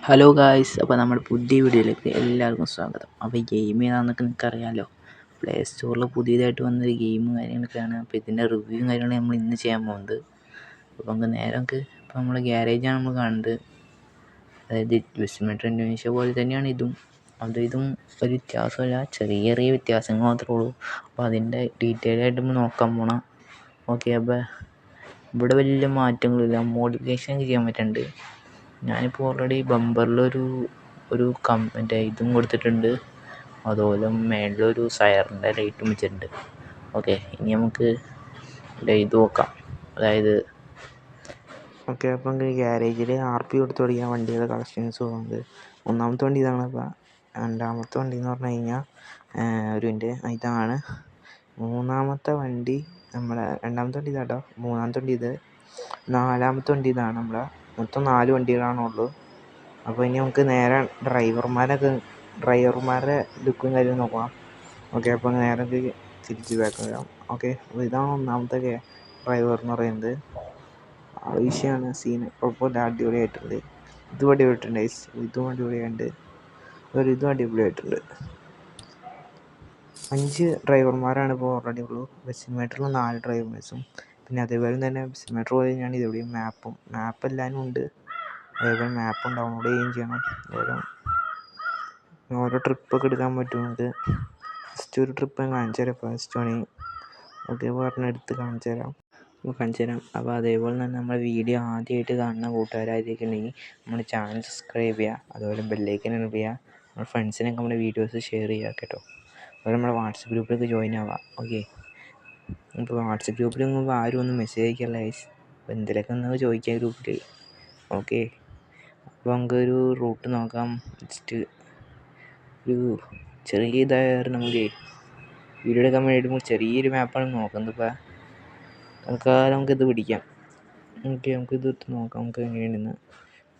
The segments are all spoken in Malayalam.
ഹലോ ഗായ്സ്, അപ്പോൾ നമ്മുടെ പുതിയ വീഡിയോയിലേക്ക് എല്ലാവർക്കും സ്വാഗതം. അപ്പോൾ ഈ ഗെയിം ഏതാണെന്നൊക്കെ നിങ്ങൾക്ക് അറിയാമല്ലോ. പ്ലേ സ്റ്റോറിൽ പുതിയതായിട്ട് വന്നൊരു ഗെയിമും കാര്യങ്ങളൊക്കെയാണ്. അപ്പോൾ ഇതിൻ്റെ റിവ്യൂവും കാര്യങ്ങളും നമ്മൾ ഇന്ന് ചെയ്യാൻ പോകുന്നത്. അപ്പോൾ നമുക്ക് നേരെ ഇപ്പോൾ നമ്മൾ ഗ്യാരേജാണ് നമ്മൾ കാണുന്നത്. അതായത് വെസ്റ്റ്മെട്രോ ഇന്തോനേഷ്യ പോലെ തന്നെയാണ് ഇതും ഒരു വ്യത്യാസമില്ല, ചെറിയ ചെറിയ വ്യത്യാസങ്ങൾ മാത്രമേ ഉള്ളൂ. അപ്പോൾ അതിൻ്റെ ഡീറ്റെയിൽ ആയിട്ട് നമ്മൾ നോക്കാൻ പോകണം. ഓക്കെ, അപ്പോൾ ഇവിടെ വലിയ മാറ്റങ്ങളില്ല, മോഡിഫിക്കേഷൻ ചെയ്യാൻ പറ്റുന്നുണ്ട്. ഞാനിപ്പോൾ ഓൾറെഡി ബമ്പറിലൊരു മറ്റേ ഇതും കൊടുത്തിട്ടുണ്ട്, അതുപോലെ മേളിലൊരു സൈറൻ്റെ ലൈറ്റും വെച്ചിട്ടുണ്ട്. ഓക്കെ, ഇനി നമുക്ക് ഇത് നോക്കാം. അതായത് അപ്പോൾ നമുക്ക് ഗ്യാരേജിൽ RP കൊടുത്ത് തുടങ്ങിയ വണ്ടിയുടെ കളക്ഷൻസ് പോകുന്നത്. ഒന്നാമത്തെ വണ്ടി ഇതാണ്. അപ്പോൾ രണ്ടാമത്തെ വണ്ടി എന്ന് പറഞ്ഞു കഴിഞ്ഞാൽ ഇതാണ്. മൂന്നാമത്തെ വണ്ടി രണ്ടാമത്തെ വണ്ടി ഇതാട്ടോ. മൂന്നാമത്തെ വണ്ടി ഇത്. നാലാമത്തെ വണ്ടി ഇതാണ്. മൊത്തം 4 വണ്ടികളാണുള്ളൂ. അപ്പോൾ ഇനി നമുക്ക് നേരെ ഡ്രൈവർമാരുടെ ലുക്കും കാര്യവും നോക്കാം. ഓക്കെ, അപ്പോൾ നേരെ തിരിച്ച് ബാക്ക് വരാം. ഓക്കെ, അപ്പോൾ ഇതാണ് ഒന്നാമത്തെ ഡ്രൈവർ എന്ന് പറയുന്നത്. വിഷയമാണ്, സീന് കുഴപ്പമില്ല, അടിപൊളിയായിട്ടുണ്ട്. ഇതും അടിപൊളിയായിട്ടുണ്ട്, ഇതും അടിപൊളിയായിട്ടുണ്ട്. ഇതും അടിപൊളിയായിട്ടുണ്ട്. 5 ഡ്രൈവർമാരാണ് ഇപ്പോൾ ഓൾറെഡി ഉള്ളൂ. ബസ്സിന്മേറ്റുള്ള 4 ഡ്രൈവർമാർസും. പിന്നെ അതേപോലെ തന്നെ ബസ്സിന്മേറ്റർ പോലെ തന്നെയാണ് ഇതെവിടെയും മാപ്പ് എല്ലാവരും ഉണ്ട്. അതേപോലെ മാപ്പും ഡൗൺലോഡ് ചെയ്യുകയും ചെയ്യണം. ഓരോ ട്രിപ്പൊക്കെ എടുക്കാൻ പറ്റും നമുക്ക്. ഫസ്റ്റ് ഒരു ട്രിപ്പ് ഞാൻ കാണിച്ചു തരാം. ഫസ്റ്റ് പണി ഓക്കെ എടുത്ത് കാണിച്ചു തരാം. അപ്പോൾ അതേപോലെ തന്നെ നമ്മുടെ വീഡിയോ ആദ്യമായിട്ട് കാണുന്ന കൂട്ടുകാരായിരിക്കും ഉണ്ടെങ്കിൽ നമ്മുടെ ചാനൽ സബ്സ്ക്രൈബ് ചെയ്യുക. അതുപോലെ ബെല്ലൈക്കൻ എനേബിൾ ചെയ്യുക. നമ്മുടെ ഫ്രണ്ട്സിനൊക്കെ നമ്മുടെ വീഡിയോസ് ഷെയർ ചെയ്യുക കേട്ടോ. അതുപോലെ നമ്മുടെ വാട്സപ്പ് ഗ്രൂപ്പിലൊക്കെ ജോയിൻ ആവാം. ഓക്കെ, ഇപ്പോൾ വാട്സപ്പ് ഗ്രൂപ്പിൽ നോക്കുമ്പോൾ ആരും ഒന്നും മെസ്സേജ് അയക്കില്ല ഗൈസ്. അപ്പോൾ എന്തെങ്കിലുമൊക്കെ ഒന്ന് ചോദിക്കാം ഗ്രൂപ്പിൽ. ഓക്കെ, അപ്പോൾ നമുക്കൊരു റൂട്ട് നോക്കാം. ജസ്റ്റ് ഒരു ചെറിയ നമുക്ക് വീഡിയോ എടുക്കാൻ വേണ്ടിയിട്ട് ചെറിയൊരു മാപ്പാണ് നോക്കുന്നത്. ഇപ്പോൾ തൽക്കാലം നമുക്കിത് പിടിക്കാം. ഓക്കെ, നമുക്കിത് ഇട്ട് നോക്കാം നമുക്ക് എങ്ങനെയുണ്ടെന്ന്.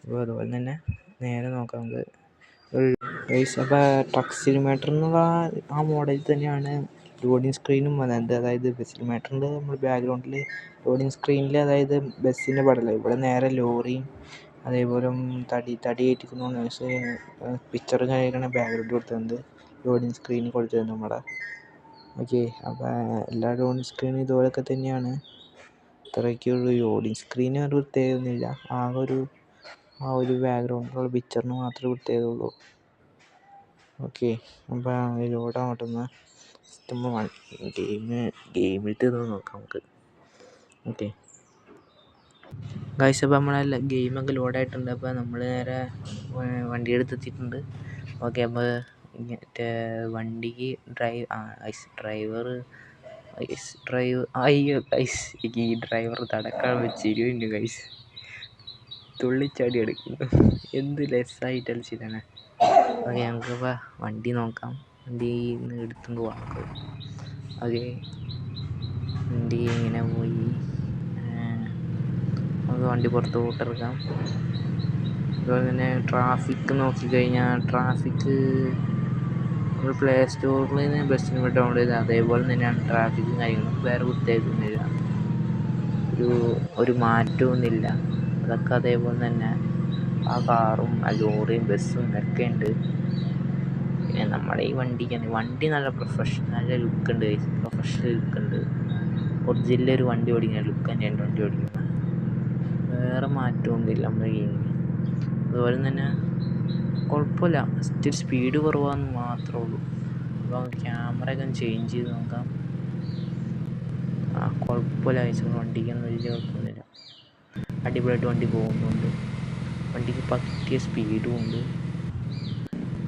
അപ്പോൾ അതുപോലെ തന്നെ നേരെ നോക്കാം നമുക്ക്. അപ്പോൾ ട്രക്ക് സിലിമീറ്റർ എന്നുള്ള ആ മോഡലിൽ തന്നെയാണ് ലോഡിങ് സ്ക്രീനും വന്നത്. അതായത് സിലിമീറ്ററിൻ്റെ നമ്മൾ ബാക്ക്ഗ്രൗണ്ടിൽ ലോഡിങ് സ്ക്രീനിൽ അതായത് ബസ്സിൻ്റെ പടമല്ല, ഇവിടെ നേരെ ലോറിയും അതേപോലെ തടി ഏറ്റിക്കുന്ന പിക്ചറും കാര്യങ്ങളാണ് ബാക്ക്ഗ്രൗണ്ട് കൊടുത്തത്, ലോഡിങ് സ്ക്രീനിൽ കൊടുത്തത് നമ്മുടെ. ഓക്കെ, അപ്പോൾ എല്ലാ ലോഡിങ് സ്ക്രീനും ഇതുപോലെയൊക്കെ തന്നെയാണ്. ഇത്രയൊക്കെയുള്ളൂ. ലോഡിങ് സ്ക്രീന് ഒരു പ്രത്യേകതയൊന്നുമില്ല, ആ ഒരു ബാക്ക്ഗ്രൗണ്ടിലുള്ള പിക്ചറിന് മാത്രമേ പ്രത്യേകതയുള്ളൂ. ഓക്കെ, അപ്പോൾ ലോഡാവട്ടെന്ന് ഗെയിമിലത്തെ നോക്കാം നമുക്ക്. ഓക്കെ ഗൈസ്, അപ്പോൾ നമ്മളെ ഗെയിമൊക്കെ ലോഡായിട്ടുണ്ട്. അപ്പോൾ നമ്മൾ നേരെ വണ്ടിയുടെ അടുത്തെത്തിയിട്ടുണ്ട്. ഓക്കെ, അപ്പോൾ മറ്റേ വണ്ടിക്ക് ഈ ഡ്രൈവർ തടക്കാൻ വെച്ചിരുന്നു ഗൈസ്. തുള്ളിച്ചാടി എടുക്കുന്നു, എന്ത് ലെസ്സായിട്ടല്ല ചെയ്താണ്. ഓക്കെ, നമുക്കിപ്പോൾ വണ്ടി നോക്കാം. വണ്ടി എടുത്തുകൊണ്ട് പോകാം നമുക്ക്. ഓക്കെ, വണ്ടി ഇങ്ങനെ പോയി നമുക്ക് വണ്ടി പുറത്തോട്ടിറക്കാം. അതുപോലെ തന്നെ ട്രാഫിക് നോക്കിക്കഴിഞ്ഞാൽ നമ്മൾ പ്ലേ സ്റ്റോറിൽ നിന്ന് ബസ്സിന് വേണ്ടി ഡൗൺലോഡ് ചെയ്ത് അതേപോലെ തന്നെയാണ് ട്രാഫിക്കും കാര്യങ്ങളും. വേറെ പ്രത്യേകമൊന്നുമില്ല, ഒരു മാറ്റമൊന്നുമില്ല. അതൊക്കെ അതേപോലെ തന്നെ ആ കാറും ആ ലോറിയും ബസ്സും ഒക്കെ ഉണ്ട്. പിന്നെ നമ്മുടെ ഈ വണ്ടി നല്ല നല്ല ലുക്കുണ്ട്, പ്രൊഫഷണൽ ലുക്കുണ്ട്. ഒറിജിനലൊരു വണ്ടി ഓടിക്കുന്ന ലുക്ക് തന്നെയാണ് വണ്ടി ഓടിക്കുന്നത്. വേറെ മാറ്റമൊന്നുമില്ല നമ്മുടെ ഗെയിമിന്. അതുപോലെ തന്നെ കുഴപ്പമില്ല, ഇച്ചിരി സ്പീഡ് കുറവാണെന്ന് മാത്രമേ ഉള്ളൂ. അപ്പോൾ ക്യാമറയൊക്കെ ഒന്ന് ചേഞ്ച് ചെയ്ത് നോക്കാം. കുഴപ്പമില്ല വണ്ടിക്കൊന്നും വലിയ കുഴപ്പമൊന്നുമില്ല. അടിപൊളിയായിട്ട് വണ്ടി പോകുന്നുണ്ട്. വണ്ടിക്ക് പറ്റിയ സ്പീഡും ഉണ്ട്.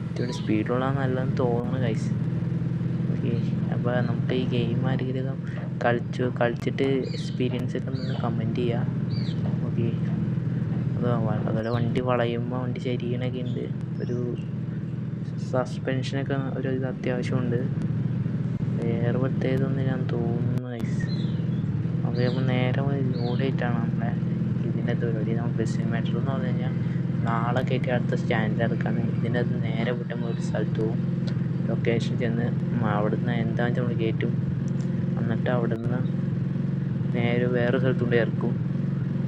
ഇത്തിരി സ്പീഡുള്ള നല്ലതെന്ന് തോന്നുന്നു ഗൈസ്. ഓക്കെ, അപ്പോൾ നമുക്ക് ഈ ഗെയിം ആരെങ്കിലും കളിച്ചിട്ട് എക്സ്പീരിയൻസ് ഒക്കെ ഒന്ന് കമൻറ്റ് ചെയ്യുക. ഓക്കെ, അതുപോലെ വണ്ടി വളയുമ്പോൾ വണ്ടി ശരിയണൊക്കെ ഉണ്ട്. ഒരു സസ്പെൻഷനൊക്കെ ഇത് അത്യാവശ്യമുണ്ട്. വേറെ പ്രത്യേകതൊന്നും ഞാൻ തോന്നുന്നു ഗൈസ്. ഓക്കെ, അപ്പോൾ നേരെ ലോഡായിട്ടാണ് നമ്മളെ ഇതിൻ്റെ പരിപാടി. നമ്മൾ ബസ്സിന് മെട്രോ എന്ന് പറഞ്ഞു കഴിഞ്ഞാൽ നാളെ കയറ്റി അടുത്ത സ്റ്റാൻഡിൽ ഇറക്കാണ്. ഇതിൻ്റെ അത് നേരെ വിട്ടുമ്പോൾ ഒരു സ്ഥലത്ത് പോകും, ലൊക്കേഷൻ ചെന്ന് അവിടുന്ന് എന്താണെന്ന് വെച്ചാൽ നമ്മൾ കയറ്റും. എന്നിട്ട് അവിടുന്ന് നേരെ വേറെ സ്ഥലത്തുകൊണ്ട് ഇറക്കും.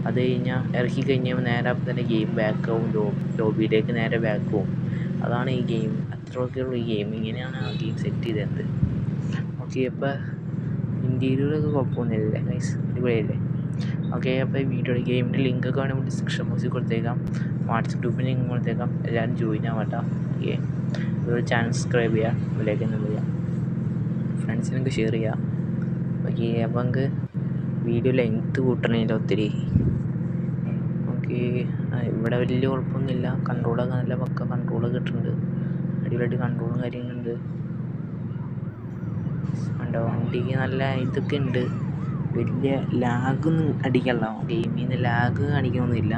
അത് കഴിഞ്ഞാൽ ഇറക്കി കഴിഞ്ഞാൽ നേരെ അപ്പം തന്നെ ഗെയിം ബാക്കാവും, ലോബിയിലേക്ക് നേരെ ബാക്കാവും. അതാണ് ഈ ഗെയിം. അത്രയൊക്കെ ഉള്ളൂ ഈ ഗെയിം. ഇങ്ങനെയാണ് ആ ഗെയിം സെറ്റ് ചെയ്തത്. ഓക്കെ, അപ്പോൾ ഇൻറ്റീരിയറൊക്കെ കുഴപ്പമൊന്നുമില്ല ഗൈസ്, അടിപൊളിയല്ലേ? ഓക്കെ, അപ്പോൾ ഈ വീഡിയോയുടെ ഗെയിമിൻ്റെ ലിങ്കൊക്കെ വേണമെങ്കിൽ ഡിസ്ക്രിപ്ഷൻ ബോക്സിൽ കൊടുത്തേക്കാം, വാട്സപ്പ് ഗ്രൂപ്പിൽ ലിങ്ക് കൊടുത്തേക്കാം. എല്ലാവരും ജോയിൻ ആവട്ടോ. ഓക്കെ, ഒരു ചാനൽ സബ്സ്ക്രൈബ് ചെയ്യുക, അതിലേക്ക് എന്ത് ചെയ്യുക, ഫ്രണ്ട്സിനൊക്കെ ഷെയർ ചെയ്യുക. ഓക്കെ, അപ്പോൾ നമുക്ക് വീഡിയോ ലെങ്ത്ത് കൂട്ടണില്ല ഒത്തിരി. ഓക്കെ, ഇവിടെ വലിയ കുഴപ്പമൊന്നുമില്ല. കൺട്രോളൊക്കെ നല്ല പക്ക കൺട്രോളൊക്കെ കിട്ടുന്നുണ്ട്. അടിപൊളിയായിട്ട് കൺട്രോളും കാര്യങ്ങളുണ്ട്. ഉണ്ടോ, വണ്ടിക്ക് നല്ല ഇതൊക്കെ ഉണ്ട്. വലിയ ലാഗൊന്നും അടിക്കല്ല, ഗെയിമിൽ നിന്ന് ലാഗ് കാണിക്കുന്നൊന്നുമില്ല.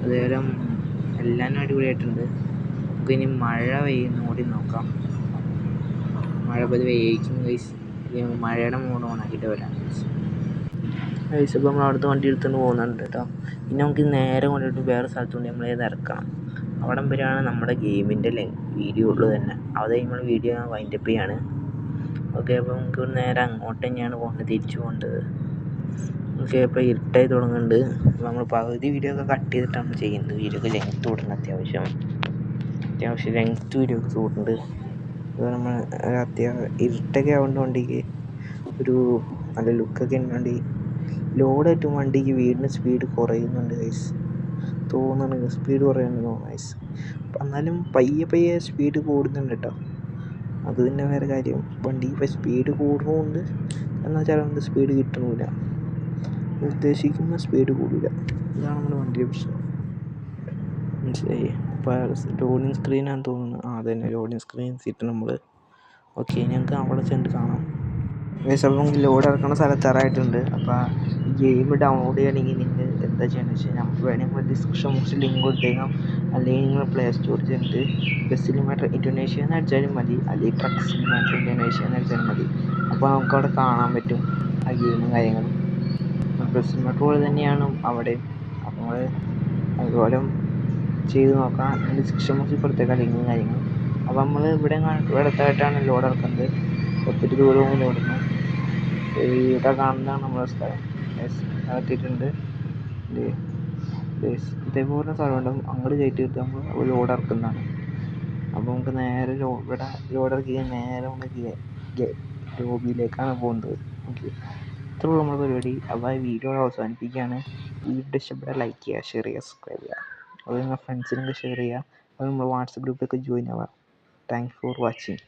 അതേപോലെ എല്ലാം അടിപൊളിയായിട്ടുണ്ട്. നമുക്ക് ഇനി മഴ പെയ്യുന്ന കൂടി നോക്കാം. മഴ പതിവ് വേയിക്കും ഗൈസ്. മഴയുടെ മൂഡ് ഓണാക്കിയിട്ട് വരാം ഗൈസ്. ഇപ്പോൾ നമ്മൾ അവിടുത്തെ വണ്ടി എടുത്തുകൊണ്ട് പോകുന്നുണ്ട് കേട്ടോ. പിന്നെ നമുക്ക് നേരെ കൊണ്ടിട്ട് വേറെ സ്ഥലത്ത് കൊണ്ട് നമ്മളത് ഇറക്കണം. അവിടം വരെയാണ് നമ്മുടെ ഗെയിമിൻ്റെ വീഡിയോ ഉള്ളത് തന്നെ. അത് നമ്മൾ വീഡിയോ വൈൻഡപ്പ് ചെയ്യാണ്. ഓക്കെ, അപ്പോൾ നമുക്ക് നേരെ അങ്ങോട്ട് തന്നെയാണ് പോകേണ്ടത്, തിരിച്ചു പോകേണ്ടത്. ഓക്കെ, അപ്പോൾ ഇരുട്ടായി തുടങ്ങുന്നുണ്ട്. നമ്മൾ പകുതി വീഡിയോ ഒക്കെ കട്ട് ചെയ്തിട്ടാണ് നമ്മൾ ചെയ്യുന്നത്. വീഡിയോക്ക് ലെങ്ത്ത് കൂട്ടുന്നത് അത്യാവശ്യം ലെങ്ത്ത് വീഡിയോ ഒക്കെ കൂട്ടുന്നുണ്ട്. അപ്പോൾ നമ്മൾ ഇരുട്ടൊക്കെ ആവുകൊണ്ട് വണ്ടിക്ക് ഒരു നല്ല ലുക്കൊക്കെ ഉണ്ട്. വണ്ടി ലോഡായിട്ടും വണ്ടിക്ക് വീടിന് സ്പീഡ് കുറയുന്നുണ്ട് ഗൈസ്, തോന്നുന്നുണ്ട് സ്പീഡ് കുറയുന്നുണ്ട് ഗൈസ്. എന്നാലും പയ്യെ സ്പീഡ് കൂടുന്നുണ്ട് കേട്ടോ. അത് തന്നെ വേറെ കാര്യം. വണ്ടി ഇപ്പോൾ സ്പീഡ് കൂടുന്നതുകൊണ്ട് എന്നാൽ ചിലപ്പോൾ സ്പീഡ് കിട്ടണില്ല, ഉദ്ദേശിക്കുന്ന സ്പീഡ് കൂടില്ല. ഇതാണ് നമ്മുടെ വണ്ടിയുടെ പ്രശ്നം, മനസ്സിലായി? ഇപ്പോൾ ലോഡിങ് സ്ക്രീനാണെന്ന് തോന്നുന്നു. അത് തന്നെ ലോഡിങ് സ്ക്രീൻ സെറ്റ് നമ്മൾ. ഓക്കെ, ഞങ്ങൾക്ക് അവിടെ ചെന്ന് കാണാം. അപ്പോൾ നമുക്ക് ലോഡ് ഇറക്കുന്ന സ്ഥലത്താറായിട്ടുണ്ട്. അപ്പോൾ ഈ ഗെയിം ഡൗൺലോഡ് ചെയ്യണമെങ്കിൽ നിങ്ങൾ എന്താ ചെയ്യേണ്ടത് വെച്ചാൽ നമുക്ക് വേണമെങ്കിൽ ഡിസ്ക്രിപ്ഷൻ ബോക്സിൽ ലിങ്ക് കൊടുത്തേക്കാം. അല്ലെങ്കിൽ നിങ്ങൾ പ്ലേ സ്റ്റോറിൽ ചെന്നിട്ട് ബസ് സിനിമാറ്റർ ഇൻഡോനേഷ്യ എന്ന് അടിച്ചാലും മതി, അല്ലെങ്കിൽ ട്രക്ക് സിനിമാറ്റർ ഇൻഡോനേഷ്യ എന്ന് അടിച്ചാലും മതി. അപ്പോൾ നമുക്കവിടെ കാണാൻ പറ്റും ആ ഗെയിമും കാര്യങ്ങളും. ബസ് സിനിമാറ്റർ പോലെ തന്നെയാണ് അവിടെ. അപ്പോൾ നമ്മൾ അതുപോലെ ചെയ്ത് നോക്കാം. ഡിസ്ക്രിപ്ഷൻ ബോക്സിൽ കൊടുത്തേക്കാം ലിങ്കും കാര്യങ്ങളും. അപ്പോൾ നമ്മൾ ഇവിടെ അടുത്തായിട്ടാണ് ലോഡ് ഇറക്കുന്നത്. ഒത്തിരി ദൂരവും ലോടുന്നു. ഇവിടെ കാണുന്നതാണ് നമ്മുടെ സ്ഥലം. എത്തിയിട്ടുണ്ട്. ഇതേപോലെ സ്ഥലമുണ്ടാകും, അങ്ങോട്ട് കയറ്റിയിട്ട് നമ്മൾ ലോഡ് ഇറക്കുന്നതാണ്. അപ്പോൾ നമുക്ക് നേരെ ഇവിടെ ലോഡ് ഇറക്കി നേരെ നമുക്ക് ലോബിയിലേക്കാണ് പോകുന്നത്. ഓക്കെ, ഇത്രയുള്ള നമ്മുടെ പരിപാടി. അപ്പോൾ ഈ വീഡിയോ അവസാനിപ്പിക്കുകയാണ്. ഈ വീഡിയോ ഇഷ്ടപ്പെട്ടാൽ ലൈക്ക് ചെയ്യുക, ഷെയർ ചെയ്യുക, സബ്സ്ക്രൈബ് ചെയ്യുക. അത് നിങ്ങളുടെ ഫ്രണ്ട്സിനൊക്കെ ഷെയർ ചെയ്യുക. അത് നമ്മൾ വാട്സപ്പ് ഗ്രൂപ്പിലൊക്കെ ജോയിൻ ആവാം. Thanks for watching.